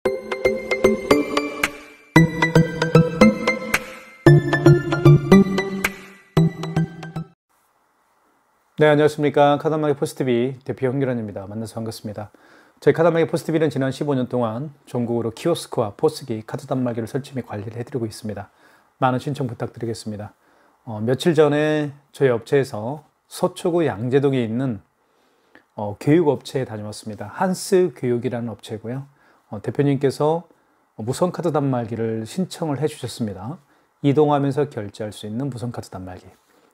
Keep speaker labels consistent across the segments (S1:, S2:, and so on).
S1: 네, 안녕하십니까. 카드한마기 포스트비 대표 홍기란입니다. 만나서 반갑습니다. 저희 카드한마기 포스트비는 지난 15년 동안 전국으로 키오스크와 포스기, 카드 단말기를 설치 및 관리를 해드리고 있습니다. 많은 신청 부탁드리겠습니다. 며칠 전에 저희 업체에서 서초구 양재동에 있는 교육업체에 다녀왔습니다. 한스 교육이라는 업체고요. 대표님께서 무선 카드 단말기를 신청을 해주셨습니다. 이동하면서 결제할 수 있는 무선 카드 단말기.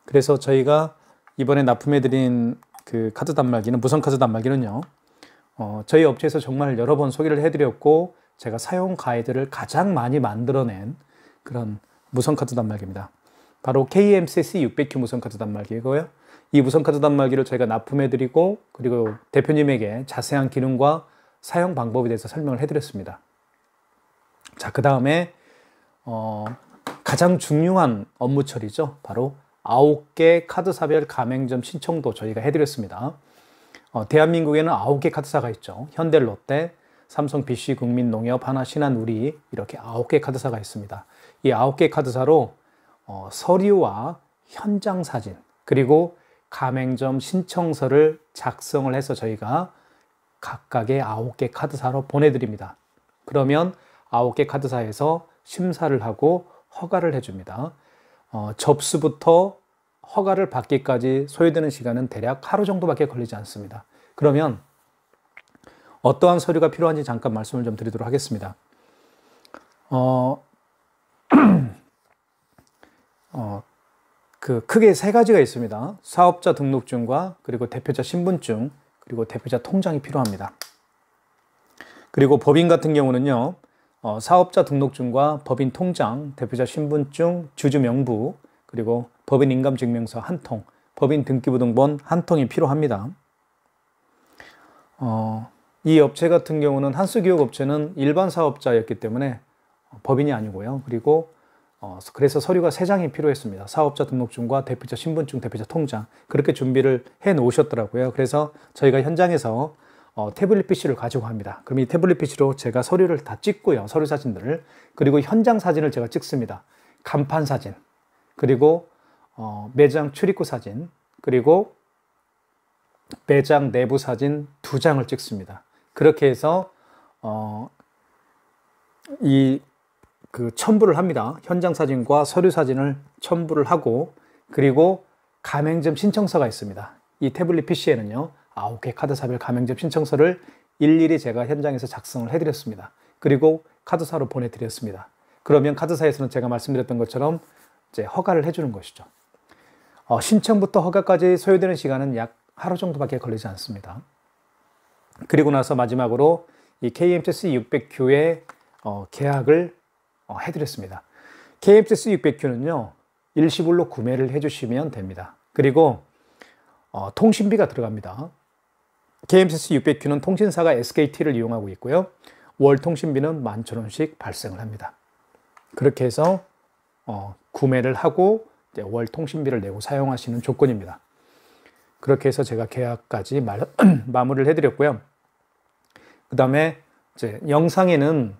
S1: 그래서 저희가 이번에 납품해드린 그 카드 단말기는, 무선 카드 단말기는요, 저희 업체에서 정말 여러 번 소개를 해드렸고, 제가 사용 가이드를 가장 많이 만들어낸 그런 무선 카드 단말기입니다. 바로 KMCC 600Q 무선 카드 단말기고요. 이 무선 카드 단말기를 저희가 납품해드리고, 그리고 대표님에게 자세한 기능과 사용 방법에 대해서 설명을 해드렸습니다. 자, 그 다음에 가장 중요한 업무 처리죠. 바로 9개 카드사별 가맹점 신청도 저희가 해드렸습니다. 대한민국에는 9개 카드사가 있죠. 현대, 롯데, 삼성, BC, 국민, 농협, 하나, 신한, 우리 이렇게 9개 카드사가 있습니다. 이 9개 카드사로 서류와 현장 사진 그리고 가맹점 신청서를 작성을 해서 저희가 각각의 9개 카드사로 보내드립니다. 그러면 9개 카드사에서 심사를 하고 허가를 해줍니다. 접수부터 허가를 받기까지 소요되는 시간은 대략 하루 정도밖에 걸리지 않습니다. 그러면 어떠한 서류가 필요한지 잠깐 말씀을 좀 드리도록 하겠습니다. 크게 세 가지가 있습니다. 사업자 등록증과 그리고 대표자 신분증 그리고 대표자 통장이 필요합니다. 그리고 법인 같은 경우는요, 사업자 등록증과 법인 통장, 대표자 신분증, 주주 명부, 그리고 법인 인감증명서 한 통, 법인 등기부등본 한 통이 필요합니다. 이 업체 같은 경우는 한스교육업체는 일반 사업자였기 때문에 법인이 아니고요. 그리고 그래서 서류가 3장이 필요했습니다. 사업자 등록증과 대표자 신분증, 대표자 통장 그렇게 준비를 해 놓으셨더라고요. 그래서 저희가 현장에서 태블릿 PC를 가지고 합니다. 그럼 이 태블릿 PC로 제가 서류를 다 찍고요. 서류 사진들을. 그리고 현장 사진을 제가 찍습니다. 간판 사진, 그리고 매장 출입구 사진, 그리고 매장 내부 사진 2장을 찍습니다. 그렇게 해서 첨부를 합니다. 현장 사진과 서류 사진을 첨부를 하고, 그리고 가맹점 신청서가 있습니다. 이 태블릿 PC에는요, 9개 카드사별 가맹점 신청서를 일일이 제가 현장에서 작성을 해드렸습니다. 그리고 카드사로 보내드렸습니다. 그러면 카드사에서는 제가 말씀드렸던 것처럼 이제 허가를 해주는 것이죠. 신청부터 허가까지 소요되는 시간은 약 하루 정도밖에 걸리지 않습니다. 그리고 나서 마지막으로 이 KMCC 600Q의 계약을 해드렸습니다. KMCC 600Q는요, 일시불로 구매를 해주시면 됩니다. 그리고 통신비가 들어갑니다. KMCC 600Q는 통신사가 SKT를 이용하고 있고요. 월 통신비는 11,000원씩 발생을 합니다. 그렇게 해서 구매를 하고 월 통신비를 내고 사용하시는 조건입니다. 그렇게 해서 제가 계약까지 마무리를 해드렸고요. 그 다음에 이제 영상에는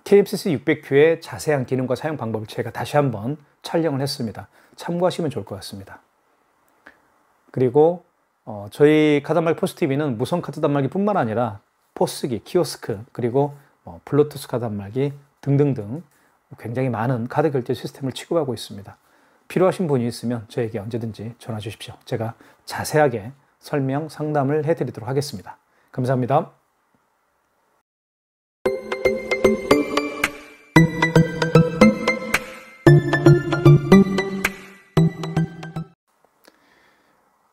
S1: KMCC 600Q의 자세한 기능과 사용 방법을 제가 다시 한번 촬영을 했습니다. 참고하시면 좋을 것 같습니다. 그리고 저희 카드단말기 포스TV는 무선 카드 단말기 뿐만 아니라 포스기, 키오스크, 그리고 블루투스 카드 단말기 등등등 굉장히 많은 카드 결제 시스템을 취급하고 있습니다. 필요하신 분이 있으면 저에게 언제든지 전화 주십시오. 제가 자세하게 설명, 상담을 해드리도록 하겠습니다. 감사합니다.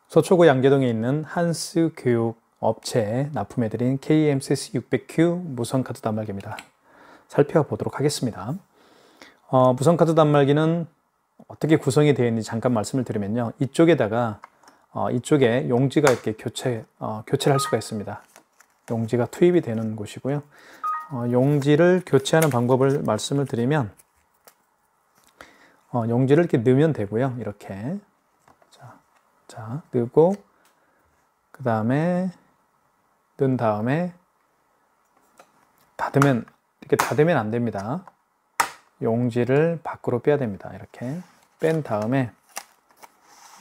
S1: 서초구 양재동에 있는 한스 교육 업체에 납품해드린 KMCC 600Q 무선 카드 단말기입니다. 살펴보도록 하겠습니다. 무선 카드 단말기는 어떻게 구성이 되어 있는지 잠깐 말씀을 드리면요. 이쪽에다가 이쪽에 용지가 이렇게 교체를 할 수가 있습니다. 용지가 투입이 되는 곳이고요. 용지를 교체하는 방법을 말씀을 드리면 용지를 이렇게 넣으면 되고요. 이렇게 자 넣고 그 다음에 넣은 다음에 이렇게 닫으면 안 됩니다. 용지를 밖으로 빼야 됩니다. 이렇게 뺀 다음에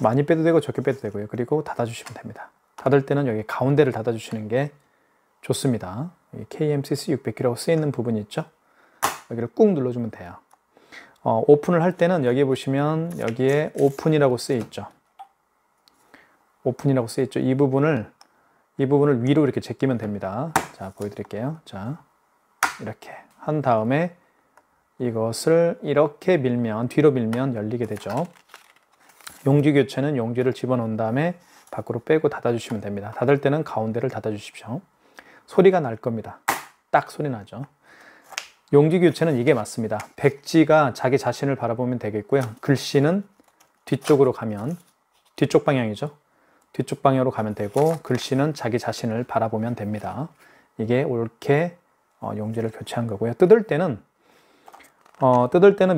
S1: 많이 빼도 되고 적게 빼도 되고요. 그리고 닫아주시면 됩니다. 닫을 때는 여기 가운데를 닫아주시는 게 좋습니다. KMCC 600Q라고 쓰여있는 부분이 있죠. 여기를 꾹 눌러주면 돼요. 오픈을 할 때는 여기 보시면 여기에 오픈이라고 쓰여있죠. 오픈이라고 쓰여있죠. 이 부분을 위로 이렇게 제끼면 됩니다. 자, 보여드릴게요. 자, 이렇게 한 다음에 이것을 이렇게 밀면, 뒤로 밀면 열리게 되죠. 용지 교체는 용지를 집어넣은 다음에 밖으로 빼고 닫아주시면 됩니다. 닫을 때는 가운데를 닫아주십시오. 소리가 날 겁니다. 딱 소리 나죠. 용지 교체는 이게 맞습니다. 백지가 자기 자신을 바라보면 되겠고요. 글씨는 뒤쪽으로 가면, 뒤쪽 방향이죠. 뒤쪽 방향으로 가면 되고, 글씨는 자기 자신을 바라보면 됩니다. 이게 옳게 용지를 교체한 거고요. 뜯을 때는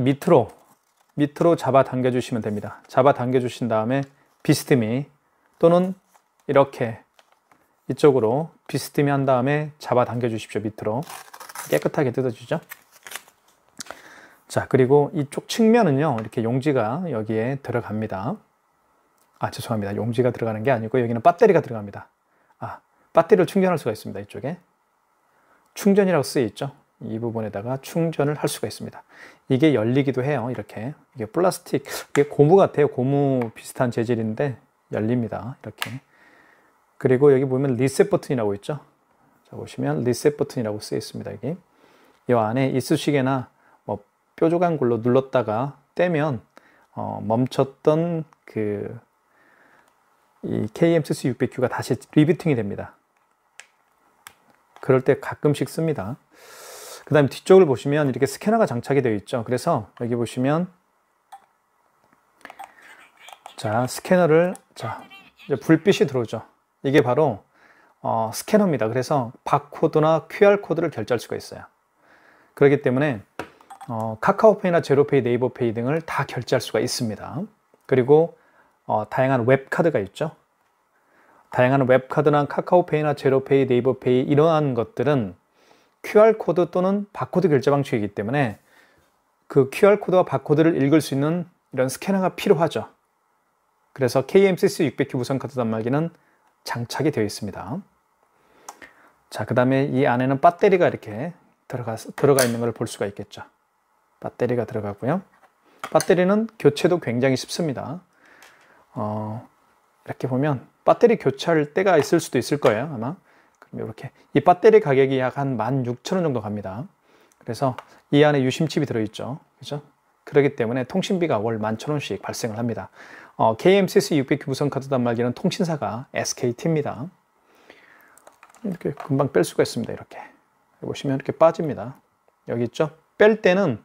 S1: 밑으로 잡아 당겨 주시면 됩니다. 잡아 당겨 주신 다음에 비스듬히 또는 이렇게 이쪽으로 비스듬히 한 다음에 잡아 당겨 주십시오. 밑으로 깨끗하게 뜯어지죠. 자, 그리고 이쪽 측면은요, 이렇게 용지가 여기에 들어갑니다. 죄송합니다. 용지가 들어가는 게 아니고 여기는 배터리가 들어갑니다. 배터리를 충전할 수가 있습니다. 이쪽에 충전이라고 쓰여 있죠. 이 부분에다가 충전을 할 수가 있습니다. 이게 열리기도 해요. 이렇게. 이게 플라스틱, 이게 고무 같아요. 고무 비슷한 재질인데 열립니다. 이렇게. 그리고 여기 보면 리셋 버튼이라고 있죠. 자, 보시면 리셋 버튼이라고 쓰여 있습니다. 여기. 이 안에 이쑤시개나 뭐 뾰족한 걸로 눌렀다가 떼면 멈췄던 이 KMCC 600Q가 다시 리부팅이 됩니다. 그럴 때 가끔씩 씁니다. 그 다음에 뒤쪽을 보시면 이렇게 스캐너가 장착이 되어 있죠. 그래서 여기 보시면 자, 스캐너를 이제 불빛이 들어오죠. 이게 바로 스캐너입니다. 그래서 바코드나 QR코드를 결제할 수가 있어요. 그렇기 때문에 카카오페이나 제로페이, 네이버페이 등을 다 결제할 수가 있습니다. 그리고 다양한 웹카드가 있죠. 다양한 웹카드나 카카오페이나 제로페이, 네이버페이 이러한 것들은 QR코드 또는 바코드 결제 방식이기 때문에 그 QR코드와 바코드를 읽을 수 있는 이런 스캐너가 필요하죠. 그래서 KMCC 600Q 무선카드 단말기는 장착이 되어 있습니다. 자, 그 다음에 이 안에는 배터리가 이렇게 들어가 있는 걸 볼 수가 있겠죠. 배터리가 들어가고요. 배터리는 교체도 굉장히 쉽습니다. 이렇게 보면 배터리 교체할 때가 있을 수도 있을 거예요, 아마. 그럼 이렇게 이 배터리 가격이 약 한 16,000원 정도 갑니다. 그래서 이 안에 유심칩이 들어있죠, 그죠? 그렇기 때문에 통신비가 월 11,000원씩 발생을 합니다. KMCC 600Q 무선카드 단말기는 통신사가 SKT입니다. 이렇게 금방 뺄 수가 있습니다. 이렇게 보시면 이렇게 빠집니다. 여기 있죠? 뺄 때는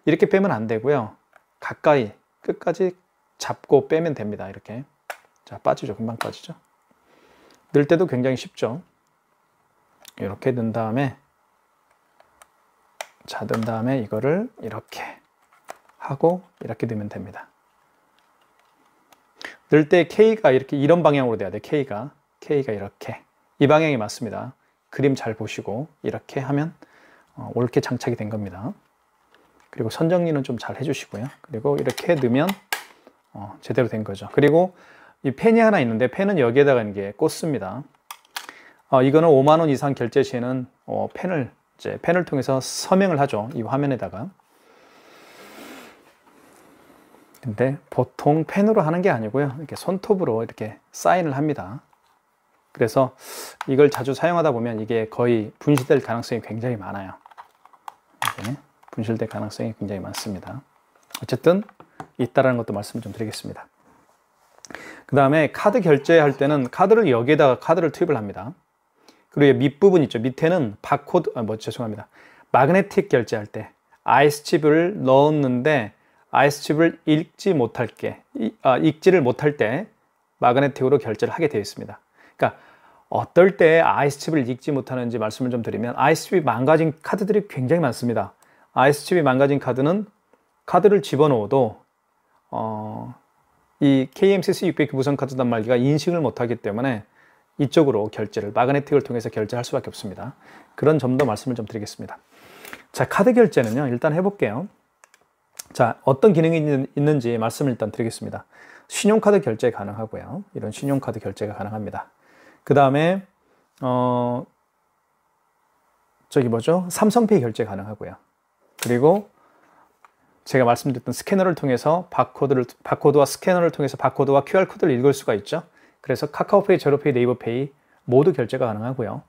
S1: 이렇게 빼면 안 되고요. 가까이 끝까지 잡고 빼면 됩니다. 이렇게. 자, 빠지죠. 금방 빠지죠. 넣을 때도 굉장히 쉽죠. 이렇게 넣은 다음에 넣은 다음에 이거를 이렇게 하고 이렇게 넣으면 됩니다. 넣을 때 K가 이렇게 이런 방향으로 돼야 돼요. K가 이렇게 이 방향이 맞습니다. 그림 잘 보시고 이렇게 하면 옳게 장착이 된 겁니다. 그리고 선정리는 좀 잘 해주시고요. 그리고 이렇게 넣으면 제대로 된 거죠. 그리고 이 펜이 하나 있는데 펜은 여기에다가 이게 꽂습니다. 이거는 5만 원 이상 결제 시에는 펜을 통해서 서명을 하죠. 이 화면에다가. 근데 보통 펜으로 하는 게 아니고요. 이렇게 손톱으로 이렇게 사인을 합니다. 그래서 이걸 자주 사용하다 보면 이게 거의 분실될 가능성이 굉장히 많아요. 이게 분실될 가능성이 굉장히 많습니다. 어쨌든 있다라는 것도 말씀을 좀 드리겠습니다. 그 다음에 카드 결제할 때는 카드를 여기에다가 카드를 투입을 합니다. 그리고 밑부분 있죠. 밑에는 바코드, 죄송합니다. 마그네틱 결제할 때 IC칩을 넣었는데 IC칩을 읽지를 못할 때 마그네틱으로 결제를 하게 되어 있습니다. 그러니까 어떨 때 IC칩을 읽지 못하는지 말씀을 좀 드리면 IC칩이 망가진 카드들이 굉장히 많습니다. IC칩이 망가진 카드는 카드를 집어넣어도 이 KMCC 600Q 무선 카드 단말기가 인식을 못하기 때문에 이쪽으로 결제를, 마그네틱을 통해서 결제할 수밖에 없습니다. 그런 점도 말씀을 좀 드리겠습니다. 자, 카드 결제는요, 일단 해볼게요. 자, 어떤 기능이 있는지 말씀을 일단 드리겠습니다. 신용카드 결제 가능하고요. 이런 신용카드 결제가 가능합니다. 그 다음에 삼성페이 결제 가능하고요. 그리고 제가 말씀드렸던 스캐너를 통해서 바코드와 스캐너를 통해서 바코드와 QR코드를 읽을 수가 있죠. 그래서 카카오페이, 제로페이, 네이버페이 모두 결제가 가능하고요.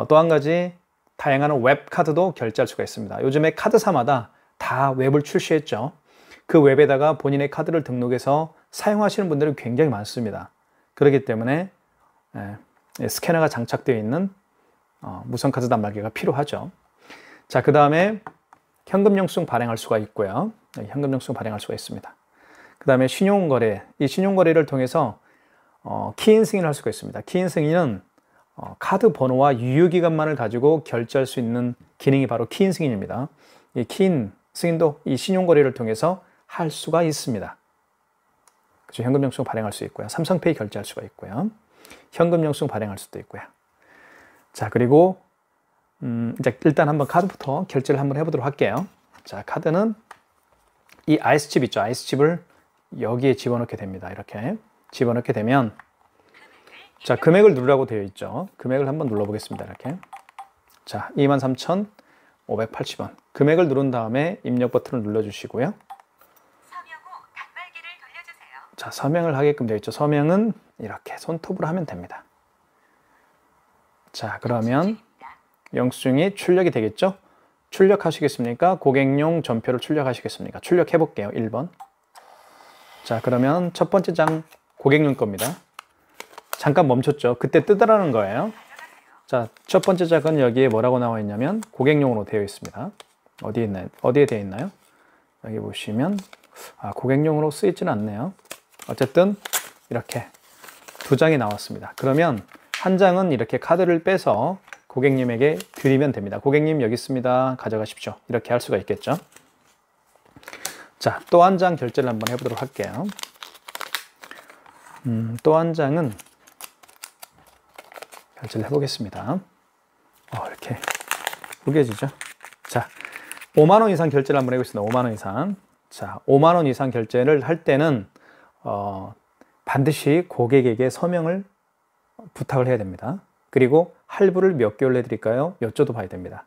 S1: 또 한 가지 다양한 웹카드도 결제할 수가 있습니다. 요즘에 카드사마다 다 웹을 출시했죠. 그 웹에다가 본인의 카드를 등록해서 사용하시는 분들이 굉장히 많습니다. 그렇기 때문에 스캐너가 장착되어 있는 무선카드 단말기가 필요하죠. 자, 그 다음에 현금 영수증 발행할 수가 있고요. 현금 영수증 발행할 수가 있습니다. 그 다음에 신용거래, 이 신용거래를 통해서 키인 승인을 할 수가 있습니다. 키인 승인은 카드 번호와 유효기간만을 가지고 결제할 수 있는 기능이 바로 키인 승인입니다. 이 키인 승인도 이 신용거래를 통해서 할 수가 있습니다. 그렇죠? 현금 영수증 발행할 수 있고요. 삼성페이 결제할 수가 있고요. 현금 영수증 발행할 수도 있고요. 자, 그리고 이제 일단 한번 카드부터 결제를 한번 해보도록 할게요. 자, 카드는 이 아이스칩 있죠? 아이스칩을 여기에 집어넣게 됩니다. 이렇게 집어넣게 되면, 자, 금액을 누르라고 되어 있죠. 금액을 한번 눌러보겠습니다. 이렇게. 자, 23,580원. 금액을 누른 다음에 입력 버튼을 눌러주시고요. 자, 서명을 하게끔 되어 있죠. 서명은 이렇게 손톱으로 하면 됩니다. 자, 그러면 영수증이 출력이 되겠죠? 출력하시겠습니까? 고객용 전표를 출력하시겠습니까? 출력해 볼게요. 1번. 자, 그러면 첫 번째 장 고객용 겁니다. 잠깐 멈췄죠? 그때 뜯으라는 거예요. 자, 첫 번째 장은 여기에 뭐라고 나와 있냐면 고객용으로 되어 있습니다. 어디에 있나요? 어디에 되어 있나요? 여기 보시면 고객용으로 쓰이지는 않네요. 어쨌든 이렇게 두 장이 나왔습니다. 그러면 한 장은 이렇게 카드를 빼서 고객님에게 드리면 됩니다. 고객님 여기 있습니다. 가져가십시오. 이렇게 할 수가 있겠죠. 자, 또 한 장 결제를 한번 해보도록 할게요. 또 한 장은 결제를 해보겠습니다. 이렇게 구겨지죠. 자, 5만 원 이상 결제를 한번 해보겠습니다. 5만 원 이상. 자, 5만 원 이상 결제를 할 때는 반드시 고객에게 서명을 부탁을 해야 됩니다. 그리고 할부를 몇 개월 내드릴까요? 여쭤도 봐야 됩니다.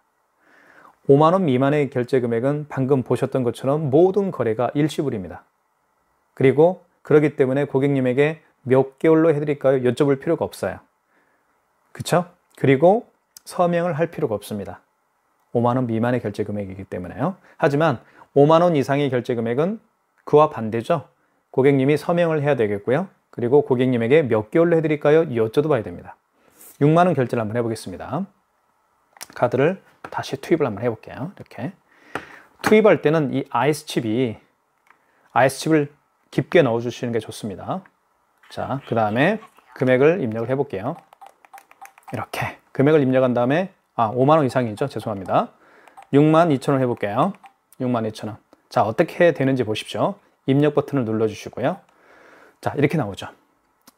S1: 5만 원 미만의 결제 금액은 방금 보셨던 것처럼 모든 거래가 일시불입니다. 그리고 그렇기 때문에 고객님에게 몇 개월로 해드릴까요? 여쭤볼 필요가 없어요. 그쵸? 그리고 서명을 할 필요가 없습니다. 5만 원 미만의 결제 금액이기 때문에요. 하지만 5만 원 이상의 결제 금액은 그와 반대죠. 고객님이 서명을 해야 되겠고요. 그리고 고객님에게 몇 개월로 해드릴까요? 여쭤도 봐야 됩니다. 6만 원 결제를 한번 해보겠습니다. 카드를 다시 투입을 한번 해볼게요. 이렇게 투입할 때는 이 아이스칩을 깊게 넣어주시는 게 좋습니다. 자, 그 다음에 금액을 입력을 해볼게요. 이렇게 금액을 입력한 다음에 5만 원 이상이죠. 죄송합니다. 62,000원 해볼게요. 62,000원. 자, 어떻게 되는지 보십시오. 입력 버튼을 눌러주시고요. 자, 이렇게 나오죠.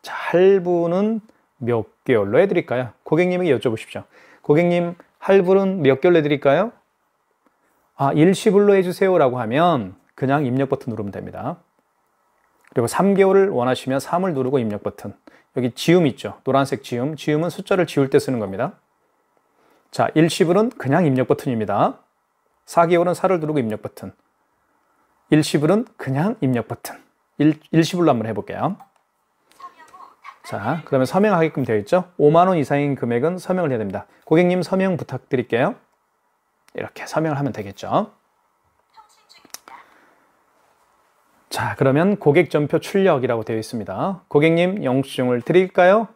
S1: 자, 할부는 몇 개월로 해드릴까요? 고객님에게 여쭤보십시오. 고객님, 할부는 몇 개월로 해드릴까요? 일시불로 해주세요 라고 하면 그냥 입력 버튼 누르면 됩니다. 그리고 3개월을 원하시면 3을 누르고 입력 버튼. 여기 지움 있죠. 노란색 지움. 지움은 숫자를 지울 때 쓰는 겁니다. 자, 일시불은 그냥 입력 버튼입니다. 4개월은 4를 누르고 입력 버튼. 일시불은 그냥 입력 버튼. 일시불로 한번 해볼게요. 자, 그러면 서명하게끔 되어 있죠. 5만 원 이상인 금액은 서명을 해야 됩니다. 고객님 서명 부탁드릴게요. 이렇게 서명을 하면 되겠죠. 자, 그러면 고객전표 출력이라고 되어 있습니다. 고객님 영수증을 드릴까요?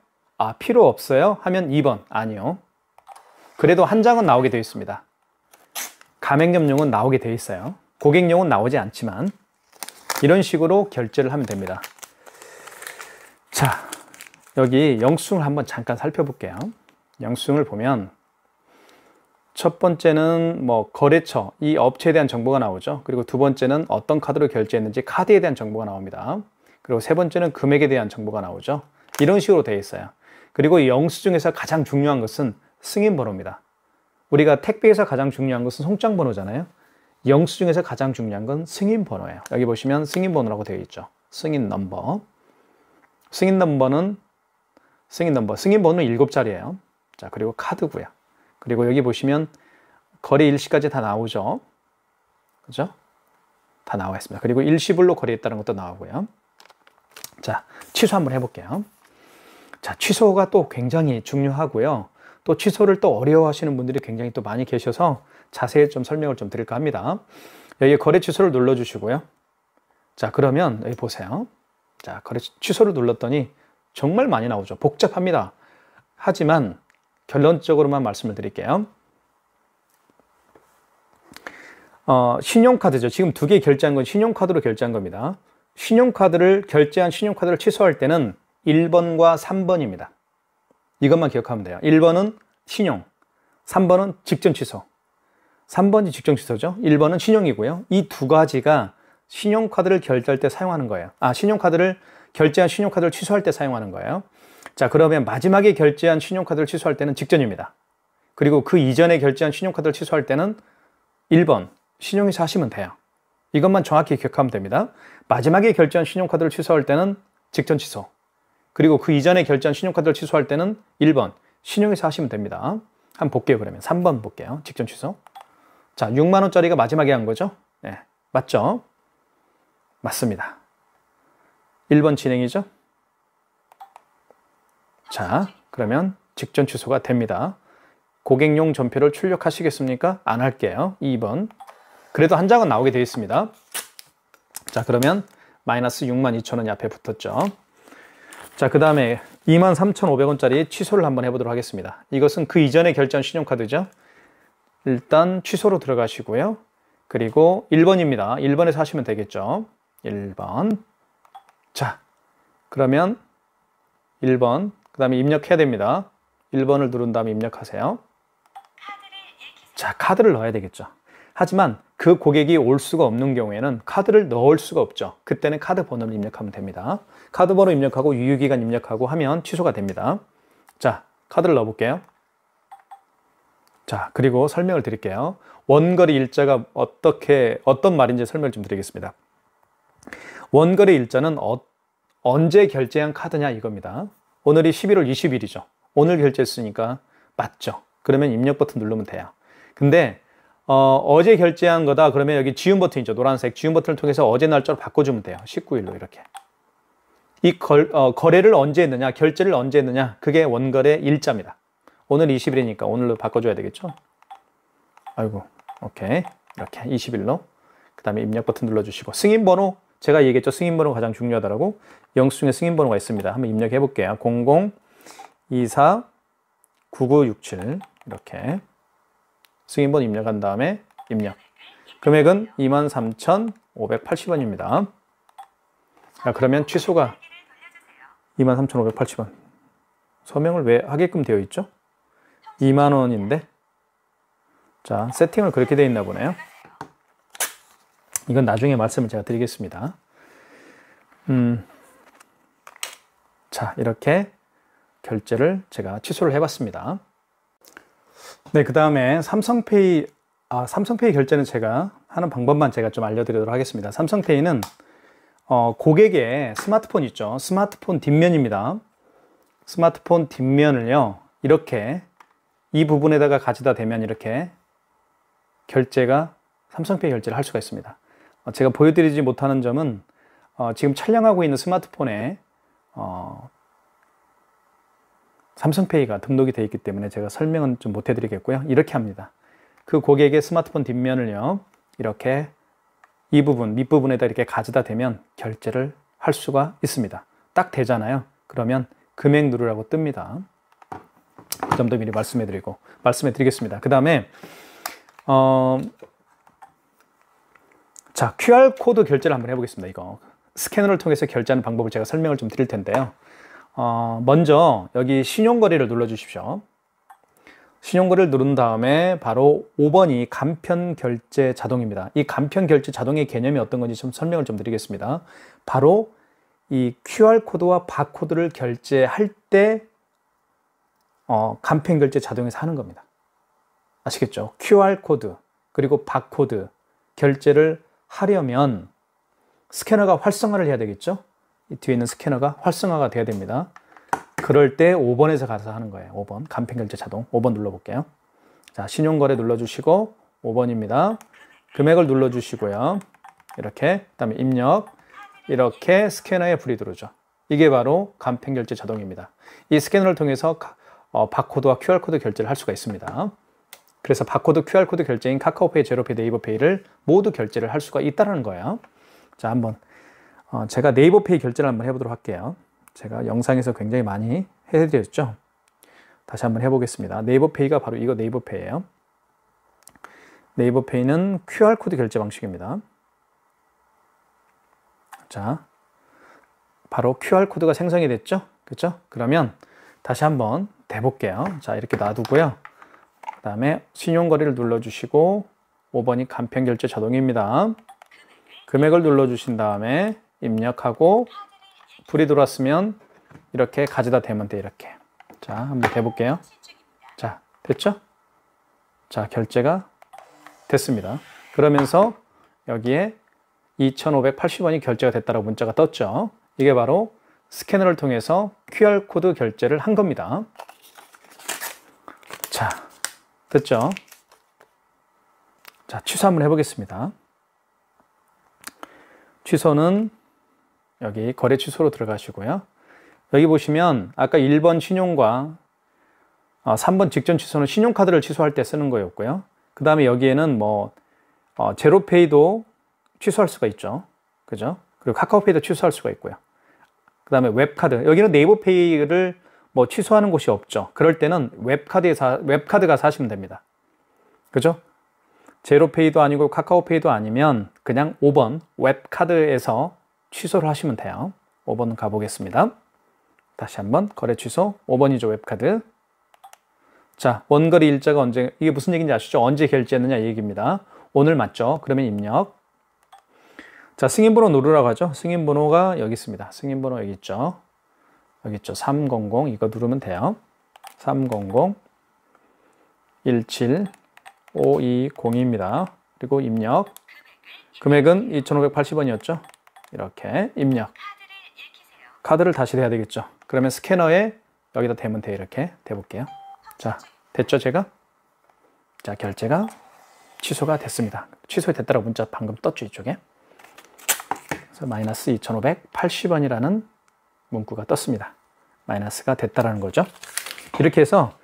S1: 필요 없어요? 하면 2번 아니요. 그래도 한 장은 나오게 되어 있습니다. 가맹점용은 나오게 되어 있어요. 고객용은 나오지 않지만 이런 식으로 결제를 하면 됩니다. 자, 여기 영수증을 한번 잠깐 살펴볼게요. 영수증을 보면 첫 번째는 거래처, 이 업체에 대한 정보가 나오죠. 그리고 두 번째는 어떤 카드로 결제했는지 카드에 대한 정보가 나옵니다. 그리고 세 번째는 금액에 대한 정보가 나오죠. 이런 식으로 되어 있어요. 그리고 이 영수 중에서 가장 중요한 것은 승인번호입니다. 우리가 택배에서 가장 중요한 것은 송장번호잖아요. 영수 중에서 가장 중요한 건 승인번호예요. 여기 보시면 승인번호라고 되어 있죠. 승인 넘버. 승인번호는 7자리예요. 자, 그리고 카드고요. 그리고 여기 보시면 거래 일시까지 다 나오죠. 그죠? 다 나와 있습니다. 그리고 일시불로 거래했다는 것도 나오고요. 자, 취소 한번 해볼게요. 자, 취소가 또 굉장히 중요하고요. 또 취소를 또 어려워하시는 분들이 굉장히 또 많이 계셔서 자세히 좀 설명을 좀 드릴까 합니다. 여기 거래 취소를 눌러주시고요. 자, 그러면 여기 보세요. 자, 거래 취소를 눌렀더니 정말 많이 나오죠. 복잡합니다. 하지만 결론적으로만 말씀을 드릴게요. 신용카드죠. 지금 2개 결제한 건 신용카드로 결제한 겁니다. 결제한 신용카드를 취소할 때는 1번과 3번입니다. 이것만 기억하면 돼요. 1번은 신용, 3번은 직전 취소. 3번이 직전 취소죠. 1번은 신용이고요. 이 두 가지가 신용카드를 결제할 때 사용하는 거예요. 결제한 신용카드를 취소할 때 사용하는 거예요. 자, 그러면 마지막에 결제한 신용카드를 취소할 때는 직전입니다. 그리고 그 이전에 결제한 신용카드를 취소할 때는 1번, 신용에서 하시면 돼요. 이것만 정확히 기억하면 됩니다. 마지막에 결제한 신용카드를 취소할 때는 직전 취소. 그리고 그 이전에 결제한 신용카드를 취소할 때는 1번, 신용에서 하시면 됩니다. 한번 볼게요, 그러면. 3번 볼게요. 직전 취소. 자, 6만 원짜리가 마지막에 한 거죠? 네, 맞죠? 맞습니다. 1번 진행이죠? 자, 그러면 직전 취소가 됩니다. 고객용 전표를 출력하시겠습니까? 안 할게요. 2번. 그래도 한 장은 나오게 되어 있습니다. 자, 그러면 마이너스 62,000원이 앞에 붙었죠. 자, 그 다음에 23,500원짜리 취소를 한번 해보도록 하겠습니다. 이것은 그 이전에 결제한 신용카드죠. 일단 취소로 들어가시고요. 그리고 1번입니다. 1번에서 하시면 되겠죠. 1번. 자, 그러면 1번. 그 다음에 입력해야 됩니다. 1번을 누른 다음에 입력하세요. 자, 카드를 넣어야 되겠죠. 하지만 그 고객이 올 수가 없는 경우에는 카드를 넣을 수가 없죠. 그때는 카드 번호를 입력하면 됩니다. 카드 번호 입력하고 유효기간 입력하고 하면 취소가 됩니다. 자, 카드를 넣어볼게요. 자, 그리고 설명을 드릴게요. 원거래 일자가 어떤 말인지 설명을 좀 드리겠습니다. 원거래 일자는 언제 결제한 카드냐 이겁니다. 오늘이 11월 20일이죠. 오늘 결제했으니까 맞죠. 그러면 입력 버튼 누르면 돼요. 근데 어제 결제한 거다 그러면 여기 지운 버튼이죠. 노란색 지운 버튼을 통해서 어제 날짜로 바꿔주면 돼요. 19일로 이렇게. 이 거래를 언제 했느냐, 결제를 언제 했느냐, 그게 원거래 일자입니다. 오늘 20일이니까 오늘로 바꿔줘야 되겠죠. 아이고, 오케이. 이렇게 20일로. 그 다음에 입력 버튼 눌러주시고 승인번호, 제가 얘기했죠. 승인번호가 가장 중요하다고. 영수 중에 승인번호가 있습니다. 한번 입력해 볼게요. 00249967 이렇게 승인번호 입력한 다음에 입력. 금액은 23,580원입니다. 자, 그러면 취소가 23,580원. 서명을 왜 하게끔 되어 있죠? 2만 원인데. 자, 세팅을 그렇게 되어 있나 보네요. 이건 나중에 말씀을 제가 드리겠습니다. 자, 이렇게 결제를 제가 취소를 해봤습니다. 네, 그 다음에 삼성페이 결제는 제가 하는 방법만 제가 좀 알려드리도록 하겠습니다. 삼성페이는 고객의 스마트폰 있죠. 스마트폰 뒷면입니다. 스마트폰 뒷면을요, 이렇게 이 부분에다가 가져다 대면 이렇게 삼성페이 결제를 할 수가 있습니다. 제가 보여드리지 못하는 점은 지금 촬영하고 있는 스마트폰에 삼성페이가 등록이 되어 있기 때문에 제가 설명은 좀 못 해드리겠고요. 이렇게 합니다. 그 고객의 스마트폰 뒷면을요, 이렇게 이 부분, 밑부분에다 이렇게 가져다 대면 결제를 할 수가 있습니다. 딱 되잖아요. 그러면 금액 누르라고 뜹니다. 그 점도 미리 말씀해 드리겠습니다. 그 다음에 자, QR코드 결제를 한번 해보겠습니다. 이거 스캐너를 통해서 결제하는 방법을 제가 설명을 좀 드릴 텐데요. 먼저 여기 신용거래를 눌러 주십시오. 신용거래를 누른 다음에 바로 5번이 간편결제 자동입니다. 이 간편결제 자동의 개념이 어떤 건지 좀 설명을 좀 드리겠습니다. 바로 이 QR코드와 바코드를 결제할 때 간편결제 자동에서 하는 겁니다. 아시겠죠? QR코드 그리고 바코드 결제를 하려면 스캐너가 활성화를 해야 되겠죠? 이 뒤에 있는 스캐너가 활성화가 돼야 됩니다. 그럴 때 5번에서 가서 하는 거예요. 5번 간편결제 자동 5번 눌러볼게요. 자, 신용거래 눌러주시고 5번입니다. 금액을 눌러주시고요. 이렇게 그다음에 입력 이렇게 스캐너에 불이 들어오죠. 이게 바로 간편결제 자동입니다. 이 스캐너를 통해서 바코드와 QR코드 결제를 할 수가 있습니다. 그래서 바코드, QR코드 결제인 카카오페이, 제로페이, 네이버페이를 모두 결제를 할 수가 있다는 거예요. 자, 한번 제가 네이버페이 결제를 한번 해보도록 할게요. 제가 영상에서 굉장히 많이 해드렸죠. 다시 한번 해보겠습니다. 네이버페이가 바로 이거 네이버페이예요. 네이버페이는 QR코드 결제 방식입니다. 자, 바로 QR코드가 생성이 됐죠? 그렇죠? 그러면 다시 한번 대볼게요. 자, 이렇게 놔두고요. 그 다음에 신용거래를 눌러주시고 5번이 간편결제 자동입니다. 금액을 눌러주신 다음에 입력하고 불이 들어왔으면 이렇게 가져다 대면 돼. 이렇게. 자, 한번 대볼게요. 자, 됐죠? 자, 결제가 됐습니다. 그러면서 여기에 2,580원이 결제가 됐다라고 문자가 떴죠. 이게 바로 스캐너를 통해서 QR코드 결제를 한 겁니다. 자, 됐죠? 자, 취소 한번 해보겠습니다. 취소는 여기 거래 취소로 들어가시고요. 여기 보시면 아까 1번 신용과 3번 직전 취소는 신용카드를 취소할 때 쓰는 거였고요. 그 다음에 여기에는 뭐 제로페이도 취소할 수가 있죠. 그죠? 그리고 카카오페이도 취소할 수가 있고요. 그 다음에 웹카드. 여기는 네이버페이를 뭐 취소하는 곳이 없죠. 그럴 때는 웹카드 가서 하시면 됩니다. 그죠? 제로페이도 아니고 카카오페이도 아니면 그냥 5번 웹카드에서 취소를 하시면 돼요. 5번 가보겠습니다. 다시 한번 거래 취소. 5번이죠. 웹카드. 자, 원거리 일자가 언제, 이게 무슨 얘기인지 아시죠? 언제 결제했느냐 이 얘기입니다. 오늘 맞죠? 그러면 입력. 자, 승인번호 누르라고 하죠. 승인번호가 여기 있습니다. 승인번호 여기 있죠. 여기 있죠. 300 이거 누르면 돼요. 300 17520입니다. 그리고 입력. 금액은 2,580원이었죠. 이렇게 입력. 카드를 다시 대야 되겠죠. 그러면 스캐너에 여기다 대면 돼요. 이렇게 대볼게요. 자, 됐죠 제가? 자, 결제가 취소가 됐습니다. 취소됐다라고 문자 방금 떴죠 이쪽에. 그래서 마이너스 2,580원이라는 문구가 떴습니다. 마이너스가 됐다라는 거죠. 이렇게 해서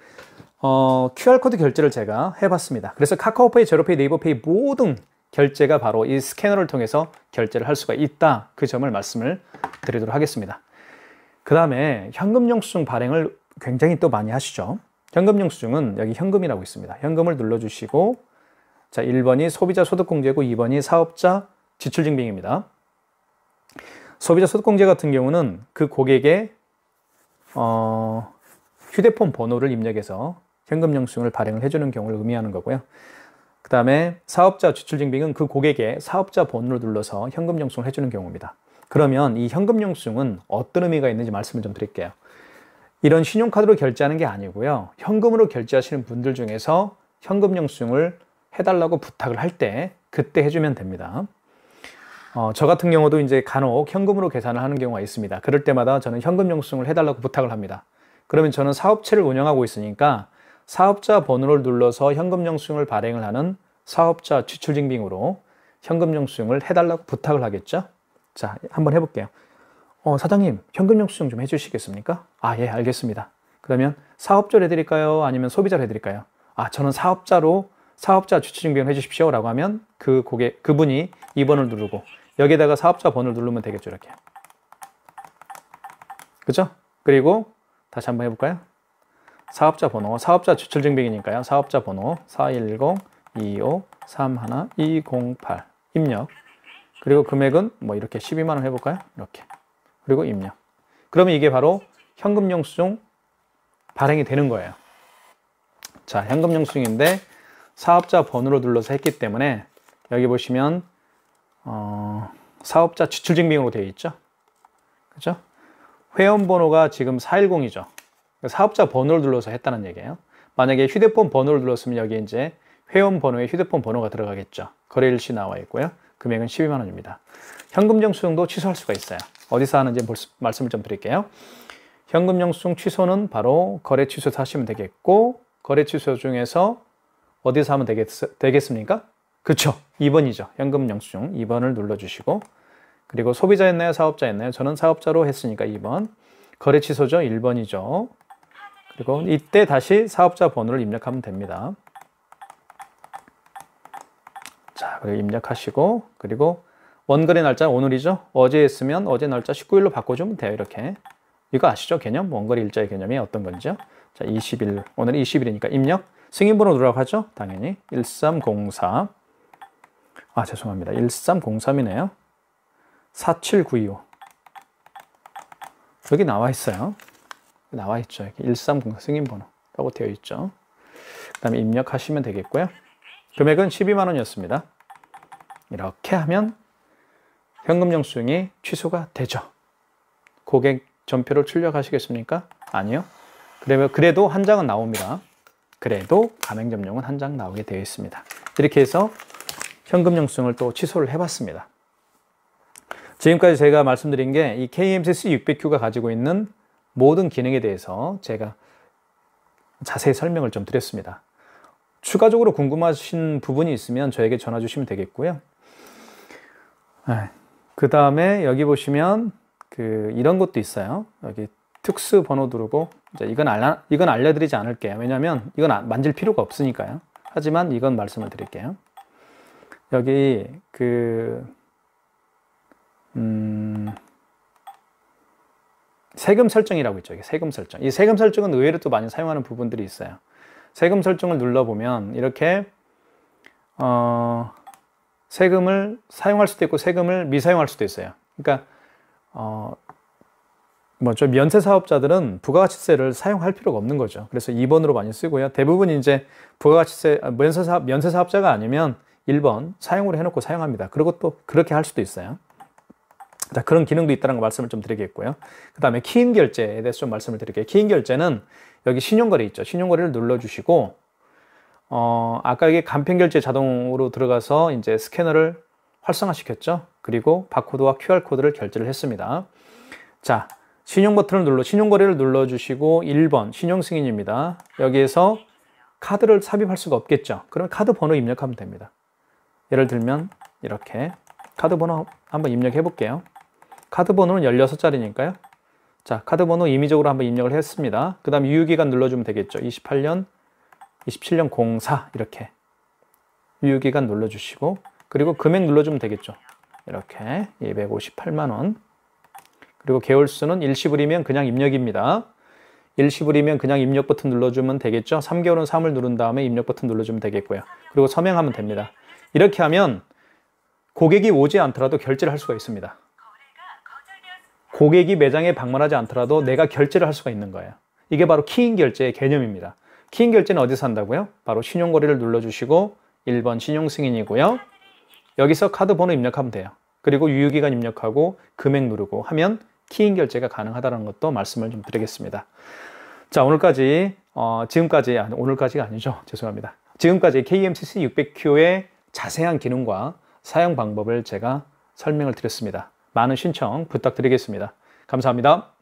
S1: QR코드 결제를 제가 해봤습니다. 그래서 카카오페이, 제로페이, 네이버페이 모든 결제가 바로 이 스캐너를 통해서 결제를 할 수가 있다. 그 점을 말씀을 드리도록 하겠습니다. 그 다음에 현금 영수증 발행을 굉장히 또 많이 하시죠. 현금 영수증은 여기 현금이라고 있습니다. 현금을 눌러주시고 자, 1번이 소비자 소득공제고 2번이 사업자 지출증빙입니다. 소비자 소득공제 같은 경우는 그 고객의 휴대폰 번호를 입력해서 현금 영수증을 발행을 해주는 경우를 의미하는 거고요. 그 다음에 사업자 지출증빙은 그 고객의 사업자 번호를 눌러서 현금 영수증을 해주는 경우입니다. 그러면 이 현금 영수증은 어떤 의미가 있는지 말씀을 좀 드릴게요. 이런 신용카드로 결제하는 게 아니고요. 현금으로 결제하시는 분들 중에서 현금 영수증을 해달라고 부탁을 할 때 그때 해주면 됩니다. 저 같은 경우도 이제 간혹 현금으로 계산을 하는 경우가 있습니다. 그럴 때마다 저는 현금 영수증을 해달라고 부탁을 합니다. 그러면 저는 사업체를 운영하고 있으니까 사업자 번호를 눌러서 현금 영수증을 발행을 하는 사업자 지출증빙으로 현금 영수증을 해달라고 부탁을 하겠죠. 자, 한번 해볼게요. 사장님, 현금 영수증 좀 해주시겠습니까? 아, 예, 알겠습니다. 그러면 사업자로 해드릴까요? 아니면 소비자로 해드릴까요? 아, 저는 사업자로 사업자 지출증빙을 해주십시오 라고 하면 그분이 2번을 누르고 여기에다가 사업자 번호를 누르면 되겠죠. 이렇게. 그죠? 그리고 다시 한번 해볼까요? 사업자 번호, 사업자 지출증빙이니까요. 사업자 번호 410-2531-208 입력. 그리고 금액은 뭐 이렇게 12만 원 해볼까요? 이렇게. 그리고 입력. 그러면 이게 바로 현금 영수증 발행이 되는 거예요. 자, 현금 영수증인데 사업자 번호로 눌러서 했기 때문에 여기 보시면 사업자 지출증빙으로 되어 있죠. 그죠? 회원번호가 지금 410이죠. 사업자 번호를 눌러서 했다는 얘기예요. 만약에 휴대폰 번호를 눌렀으면 여기 이제 회원 번호에 휴대폰 번호가 들어가겠죠. 거래일시 나와 있고요. 금액은 12만 원입니다. 현금 영수증도 취소할 수가 있어요. 어디서 하는지 말씀을 좀 드릴게요. 현금 영수증 취소는 바로 거래 취소에서 하시면 되겠고, 거래 취소 중에서 어디서 하면 되겠습니까? 그쵸, 2번이죠. 현금 영수증 2번을 눌러주시고, 그리고 소비자였나요? 사업자였나요? 저는 사업자로 했으니까 2번. 거래 취소죠? 1번이죠. 그리고 이때 다시 사업자 번호를 입력하면 됩니다. 자, 그리고 입력하시고, 그리고 원거래 날짜 오늘이죠? 어제 했으면 어제 날짜 19일로 바꿔주면 돼요. 이렇게. 이거 아시죠? 개념? 원거래 일자의 개념이 어떤 건지요? 자, 20일. 오늘이 20일이니까 입력. 승인번호 누르라고 하죠? 당연히. 1304. 아, 죄송합니다. 1303이네요. 47925. 여기 나와 있어요. 나와 있죠. 여기 1304 승인번호라고 되어 있죠. 그 다음에 입력하시면 되겠고요. 금액은 12만 원이었습니다. 이렇게 하면 현금 영수증이 취소가 되죠. 고객 전표를 출력하시겠습니까? 아니요. 그래도 한 장은 나옵니다. 그래도 가맹점용은 한 장 나오게 되어 있습니다. 이렇게 해서 현금 영수증을 또 취소를 해봤습니다. 지금까지 제가 말씀드린 게 이 KMCC 600Q가 가지고 있는 모든 기능에 대해서 제가 자세히 설명을 좀 드렸습니다. 추가적으로 궁금하신 부분이 있으면 저에게 전화 주시면 되겠고요. 그 다음에 여기 보시면 이런 것도 있어요. 여기 특수 번호 누르고, 이제 이건 알려드리지 않을게요. 왜냐하면 이건 만질 필요가 없으니까요. 하지만 이건 말씀을 드릴게요. 여기 세금 설정이라고 있죠. 세금 설정. 이 세금 설정은 의외로 또 많이 사용하는 부분들이 있어요. 세금 설정을 눌러보면 이렇게 세금을 사용할 수도 있고 세금을 미사용할 수도 있어요. 그러니까 면세 사업자들은 부가가치세를 사용할 필요가 없는 거죠. 그래서 2번으로 많이 쓰고요. 대부분 이제 부가가치세 면세 사업자가 아니면 1번 사용으로 해놓고 사용합니다. 그리고 또 그렇게 할 수도 있어요. 자, 그런 기능도 있다는 거 말씀을 좀 드리겠고요. 그 다음에 키인 결제에 대해서 좀 말씀을 드릴게요. 키인 결제는 여기 신용거래 있죠. 신용거래를 눌러주시고, 아까 여기 간편결제 자동으로 들어가서 이제 스캐너를 활성화시켰죠. 그리고 바코드와 QR코드를 결제를 했습니다. 자, 신용거래를 눌러주시고 1번 신용승인입니다. 여기에서 카드를 삽입할 수가 없겠죠. 그러면 카드 번호 입력하면 됩니다. 예를 들면 이렇게 카드 번호 한번 입력해 볼게요. 카드 번호는 16자리니까요. 자, 카드 번호 임의적으로 한번 입력을 했습니다. 그 다음 유효기간 눌러주면 되겠죠. 27년 04 이렇게 유효기간 눌러주시고, 그리고 금액 눌러주면 되겠죠. 이렇게 258만 원. 그리고 개월수는 일시불이면 그냥 입력입니다. 일시불이면 그냥 입력 버튼 눌러주면 되겠죠. 3개월은 3을 누른 다음에 입력 버튼 눌러주면 되겠고요. 그리고 서명하면 됩니다. 이렇게 하면 고객이 오지 않더라도 결제를 할 수가 있습니다. 고객이 매장에 방문하지 않더라도 내가 결제를 할 수가 있는 거예요. 이게 바로 키인 결제의 개념입니다. 키인 결제는 어디서 한다고요? 바로 신용거래를 눌러주시고 1번 신용승인이고요. 여기서 카드 번호 입력하면 돼요. 그리고 유효기간 입력하고 금액 누르고 하면 키인 결제가 가능하다는 것도 말씀을 좀 드리겠습니다. 자, 오늘까지가 아니죠. 죄송합니다. 지금까지 KMCC 600Q의 자세한 기능과 사용 방법을 제가 설명을 드렸습니다. 많은 신청 부탁드리겠습니다. 감사합니다.